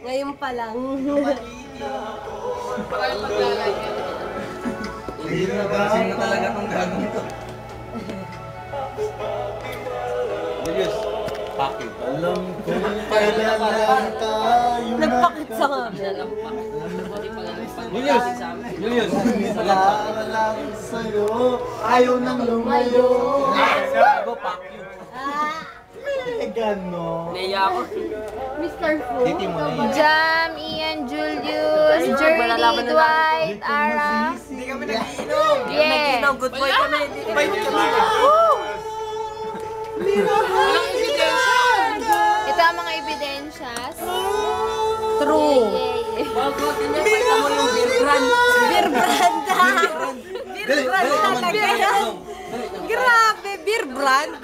Ngayon pa lang. Sino talaga tong gagong to? Julius, pakit. Alam ko kailan lang tayo Nagpakit sa nga. Julius, para lang sa'yo. Ayaw nang lumayo. Gago, pakit. Gano. Naiya ako. Mr. Fu. Titi mo na yun. Jam, Ian, Julius, Journey, Dwight, Ara. Hindi kami nag-iinom. Yeah. Nag-iinom, good boy kami. Bait kami. Walang ebidensya. Ito ang mga ebidensyas. True. Wag niya, pakita mo yung beer brand. Beer brand. Dali, dali, naman. Grabe, beer brand.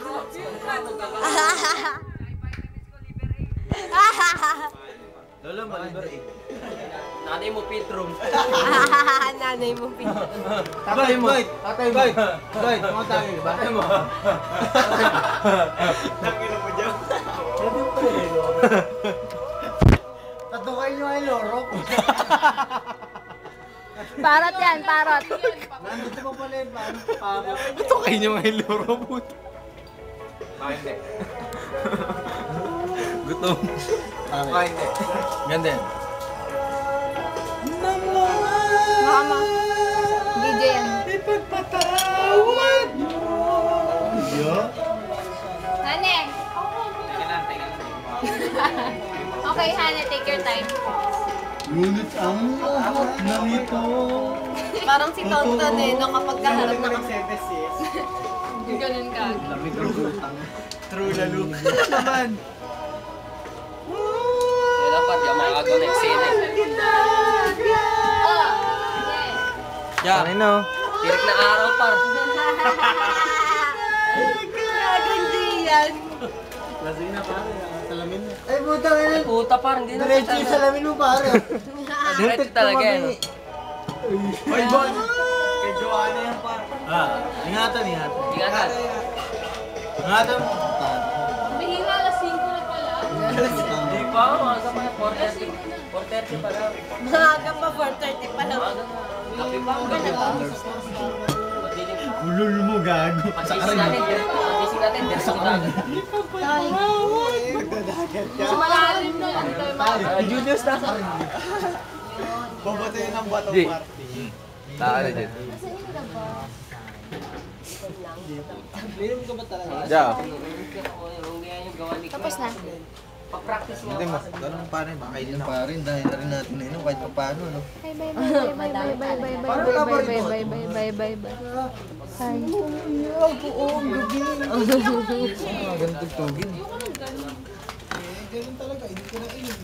Lolo, malibar eh. Nanay mo, Petrum. Nanay mo, Pin. Tatay mo. Tatay mo. Tatay mo. Tatay mo. Tatay mo. Tatukay nyo ay lorok. Parot yan, parot. Nandito pa pala yung parot. Ito kayo nyo ngayon loro po. Hindi. Gutom. Hindi. Ganda yan. Mama. DJ yan. Ipagpatawad mo. Yo? Hane. Okay, Hane, take your time. Ngunit ang lahat ng ito. Parang si Tonton eh, no, kapag kaharap na kasi. Ganun ka. Lamig ang utang. True lalo. Naman. Kaya dapat yung mga agaw na eksena. Oh, yes. Yeah. Ano? Tirik na araw, par. Gagandi yan. Lasing na pare. Salamin na. Ay puta ngayon. Puta, par. Hindi na Diretso yung salamin mo pare. Diretso talaga yan. Hoy, Bon! Kay Joanna yan pa. Ingatan, ingatan. Ingatan. Ingatan mo. Bihira, alas 5 na pala. Hindi pa, maaga pa na 4:30. 4:30 pa lang. Maaga pa, 4:30 pa lang. Maaga na. Kape pa, ang gabi pa. Madilim pa. Ulul mo gago. Pagising natin, pagising natin, diretso kita agad. Mas malalim na lang tayo. Julius na. Babatayin ng bato Di. party. Taan na dyan. Linom ka ba talaga? Yeah. Tapos na. Pag-practice nga. Hindi mo. Ganun pa rin. Baka hindi na pa rin. Dahil na rin natin na inom kahit pa paano. No? Bye bye bye bye bye bye bye bye bye bye bye bye bye bye bye. Bye. Buong gabi. Ganun tugtugin. Ganun talaga, hindi ko na inom.